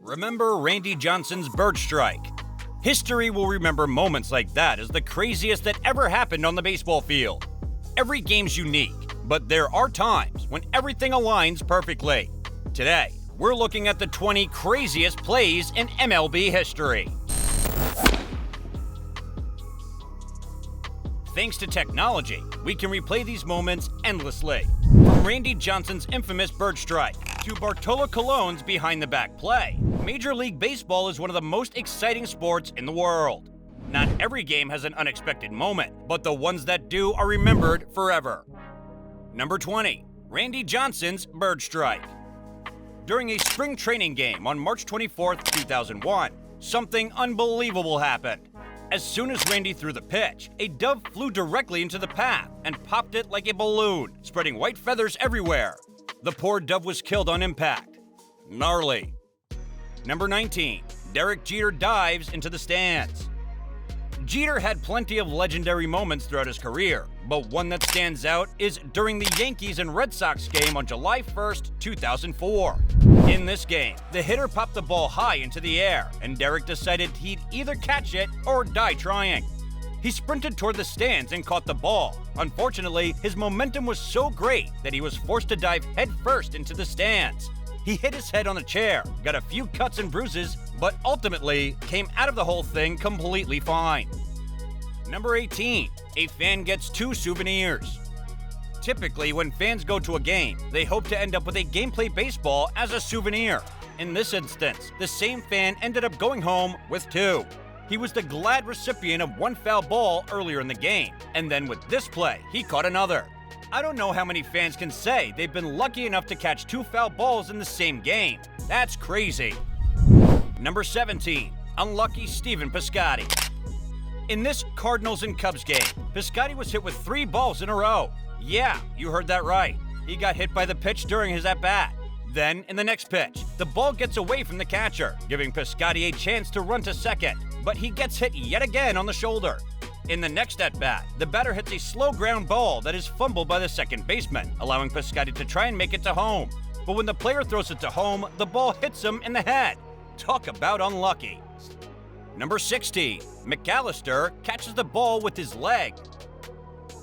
Remember Randy Johnson's bird strike. History will remember moments like that as the craziest that ever happened on the baseball field. Every game's unique, but there are times when everything aligns perfectly. Today, we're looking at the 20 craziest plays in MLB history. Thanks to technology, we can replay these moments endlessly. From Randy Johnson's infamous bird strike to Bartolo Colon's behind-the-back play, Major League Baseball is one of the most exciting sports in the world. Not every game has an unexpected moment, but the ones that do are remembered forever. Number 20. Randy Johnson's bird strike. During a spring training game on March 24, 2001, something unbelievable happened. As soon as Randy threw the pitch, a dove flew directly into the path and popped it like a balloon, spreading white feathers everywhere. The poor dove was killed on impact. Gnarly. Number 19. Derek Jeter dives into the stands. Jeter had plenty of legendary moments throughout his career, but one that stands out is during the Yankees and Red Sox game on July 1st, 2004. In this game, the hitter popped the ball high into the air, and Derek decided he'd either catch it or die trying. He sprinted toward the stands and caught the ball. Unfortunately, his momentum was so great that he was forced to dive headfirst into the stands. He hit his head on a chair, got a few cuts and bruises, but ultimately came out of the whole thing completely fine. Number 18. A fan gets 2 souvenirs. Typically, when fans go to a game, they hope to end up with a gameplay baseball as a souvenir. In this instance, the same fan ended up going home with 2. He was the glad recipient of 1 foul ball earlier in the game, and then with this play, he caught another. I don't know how many fans can say they've been lucky enough to catch 2 foul balls in the same game. That's crazy. Number 17. Unlucky Stephen Piscotty. In this Cardinals and Cubs game, Piscotty was hit with 3 balls in a row. Yeah, you heard that right. He got hit by the pitch during his at-bat. Then, in the next pitch, the ball gets away from the catcher, giving Piscotty a chance to run to second, but he gets hit yet again on the shoulder. In the next at-bat, the batter hits a slow ground ball that is fumbled by the second baseman, allowing Piscotty to try and make it to home. But when the player throws it to home, the ball hits him in the head. Talk about unlucky. Number 60. McAllister catches the ball with his leg.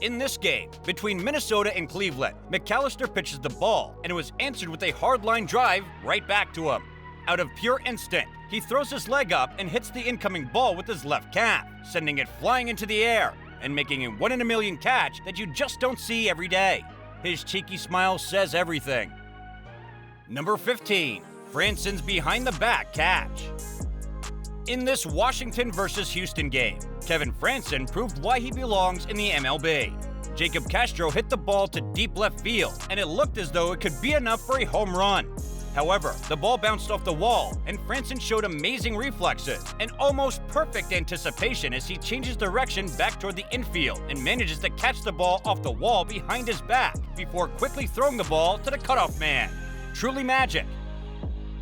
In this game, between Minnesota and Cleveland, McAllister pitches the ball, and it was answered with a hard-line drive right back to him. Out of pure instinct, he throws his leg up and hits the incoming ball with his left calf, sending it flying into the air and making a 1 in a million catch that you just don't see every day. His cheeky smile says everything. Number 15. Franson's behind-the-back catch. In this Washington versus Houston game, Kevin Franson proved why he belongs in the MLB. Jacob Castro hit the ball to deep left field, and it looked as though it could be enough for a home run. However, the ball bounced off the wall, and Franson showed amazing reflexes and almost perfect anticipation as he changes direction back toward the infield and manages to catch the ball off the wall behind his back before quickly throwing the ball to the cutoff man. Truly magic.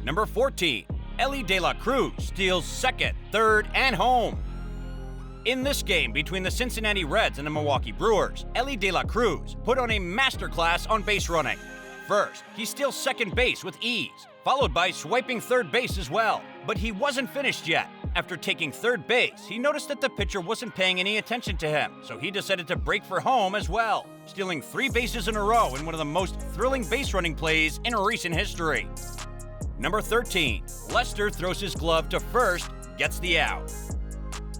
Number 14. Elly De La Cruz steals second, third, and home. In this game between the Cincinnati Reds and the Milwaukee Brewers, Elly De La Cruz put on a masterclass on base running. First, he steals second base with ease, followed by swiping third base as well. But he wasn't finished yet. After taking third base, he noticed that the pitcher wasn't paying any attention to him, so he decided to break for home as well, stealing 3 bases in a row in one of the most thrilling base running plays in recent history. Number 13. Lester throws his glove to first, gets the out.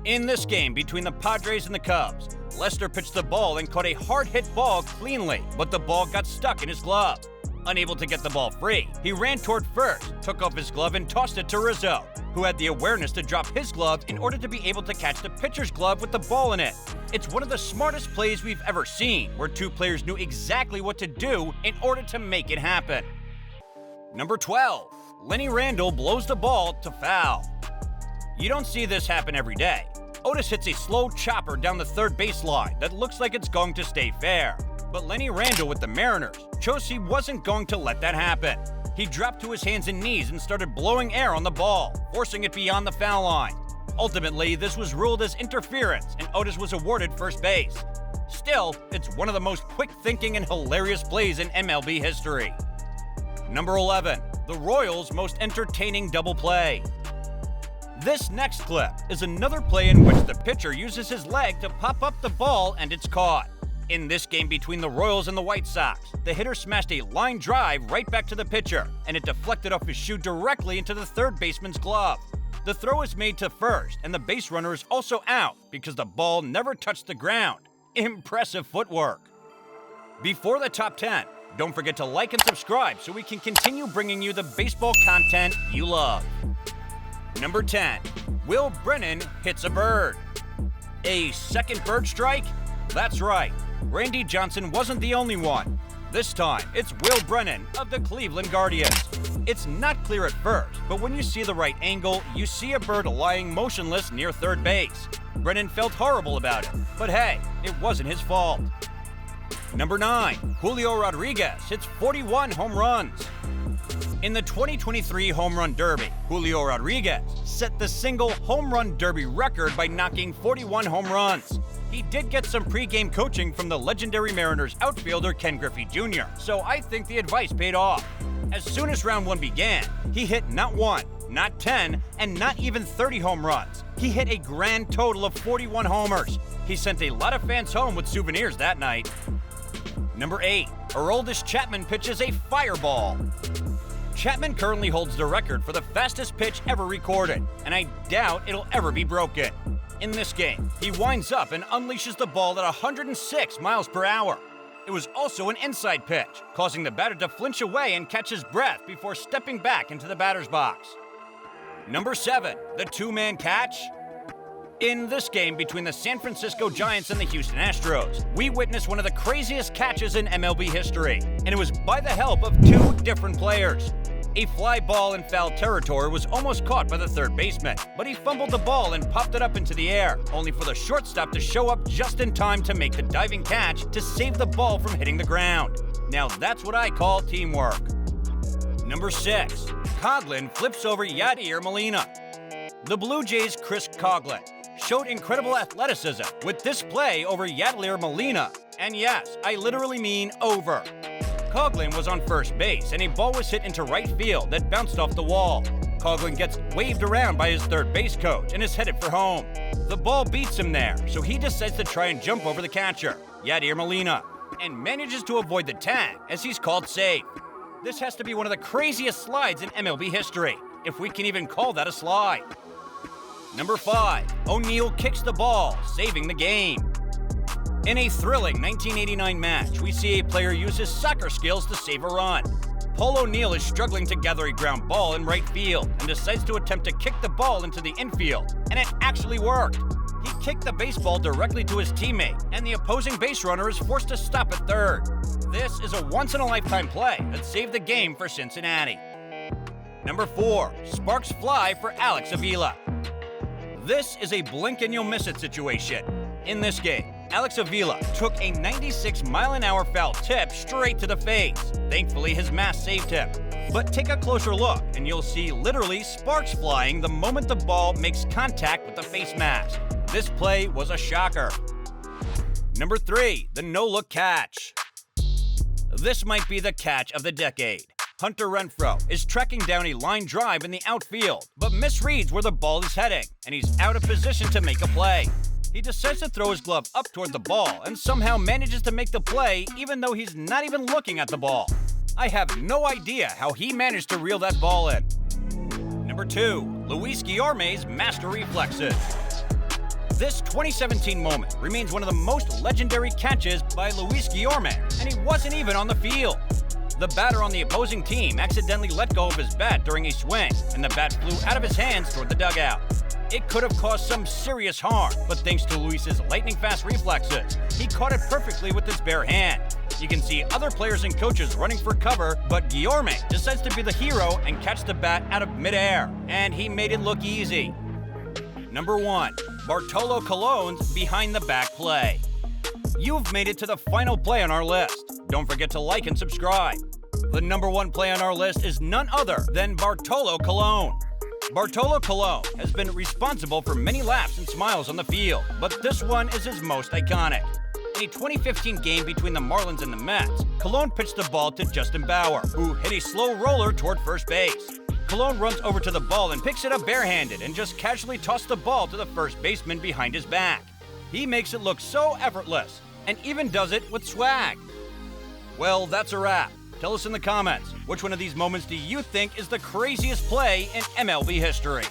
In this game between the Padres and the Cubs, Lester pitched the ball and caught a hard-hit ball cleanly, but the ball got stuck in his glove. Unable to get the ball free, he ran toward first, took off his glove and tossed it to Rizzo, who had the awareness to drop his glove in order to be able to catch the pitcher's glove with the ball in it. It's one of the smartest plays we've ever seen, where 2 players knew exactly what to do in order to make it happen. Number 12. Lenny Randle blows the ball to foul. You don't see this happen every day. Otis hits a slow chopper down the third baseline that looks like it's going to stay fair. But Lenny Randle with the Mariners chose he wasn't going to let that happen. He dropped to his hands and knees and started blowing air on the ball, forcing it beyond the foul line. Ultimately, this was ruled as interference and Otis was awarded first base. Still, it's one of the most quick-thinking and hilarious plays in MLB history. Number 11. the Royals' most entertaining double play. This next clip is another play in which the pitcher uses his leg to pop up the ball and it's caught. In this game between the Royals and the White Sox, the hitter smashed a line drive right back to the pitcher, and it deflected off his shoe directly into the third baseman's glove. The throw is made to first, and the base runner is also out because the ball never touched the ground. Impressive footwork. Before the top 10, don't forget to like and subscribe so we can continue bringing you the baseball content you love. Number 10, Will Brennan hits a bird. A second bird strike? That's right, Randy Johnson wasn't the only one. This time, it's Will Brennan of the Cleveland Guardians. It's not clear at first, but when you see the right angle, you see a bird lying motionless near third base. Brennan felt horrible about it, but hey, it wasn't his fault. Number 9, Julio Rodriguez hits 41 home runs. In the 2023 Home Run Derby, Julio Rodriguez set the single home run derby record by knocking 41 home runs. He did get some pre-game coaching from the legendary Mariners outfielder Ken Griffey Jr., so I think the advice paid off. As soon as round 1 began, he hit not 1, not 10, and not even 30 home runs. He hit a grand total of 41 homers. He sent a lot of fans home with souvenirs that night. Number 8, Aroldis Chapman pitches a fireball. Chapman currently holds the record for the fastest pitch ever recorded, and I doubt it'll ever be broken. In this game, he winds up and unleashes the ball at 106 miles per hour. It was also an inside pitch, causing the batter to flinch away and catch his breath before stepping back into the batter's box. Number 7, the two-man catch. In this game between the San Francisco Giants and the Houston Astros, we witnessed one of the craziest catches in MLB history, and it was by the help of 2 different players. A fly ball in foul territory was almost caught by the third baseman, but he fumbled the ball and popped it up into the air, only for the shortstop to show up just in time to make the diving catch to save the ball from hitting the ground. Now that's what I call teamwork. Number 6, Coghlan flips over Yadier Molina. The Blue Jays' Chris Coghlan showed incredible athleticism with this play over Yadier Molina, and yes, I literally mean over. Coghlan was on first base, and a ball was hit into right field that bounced off the wall. Coghlan gets waved around by his third base coach and is headed for home. The ball beats him there, so he decides to try and jump over the catcher, Yadier Molina, and manages to avoid the tag as he's called safe. This has to be one of the craziest slides in MLB history, if we can even call that a slide. Number 5, O'Neal kicks the ball, saving the game. In a thrilling 1989 match, we see a player use his soccer skills to save a run. Paul O'Neal is struggling to gather a ground ball in right field and decides to attempt to kick the ball into the infield, and it actually worked. He kicked the baseball directly to his teammate, and the opposing base runner is forced to stop at third. This is a once-in-a-lifetime play that saved the game for Cincinnati. Number 4, sparks fly for Alex Avila. This is a blink-and-you'll-miss-it situation. In this game, Alex Avila took a 96-mile-an-hour foul tip straight to the face. Thankfully, his mask saved him. But take a closer look, and you'll see literally sparks flying the moment the ball makes contact with the face mask. This play was a shocker. Number 3, the no-look catch. This might be the catch of the decade. Hunter Renfroe is tracking down a line drive in the outfield, but misreads where the ball is heading, and he's out of position to make a play. He decides to throw his glove up toward the ball and somehow manages to make the play even though he's not even looking at the ball. I have no idea how he managed to reel that ball in. Number 2, Luis Guillorme's master reflexes. This 2017 moment remains one of the most legendary catches by Luis Guillorme, and he wasn't even on the field. The batter on the opposing team accidentally let go of his bat during a swing, and the bat flew out of his hands toward the dugout. It could have caused some serious harm, but thanks to Luis's lightning-fast reflexes, he caught it perfectly with his bare hand. You can see other players and coaches running for cover, but Guillorme decides to be the hero and catch the bat out of midair, and he made it look easy. Number 1, Bartolo Colon's behind-the-back play. You've made it to the final play on our list. Don't forget to like and subscribe. The number 1 play on our list is none other than Bartolo Colon. Bartolo Colon has been responsible for many laughs and smiles on the field, but this one is his most iconic. In a 2015 game between the Marlins and the Mets, Colon pitched the ball to Justin Bauer, who hit a slow roller toward first base. Colon runs over to the ball and picks it up barehanded and just casually tossed the ball to the first baseman behind his back. He makes it look so effortless, and even does it with swag. Well, that's a wrap. Tell us in the comments, which one of these moments do you think is the craziest play in MLB history?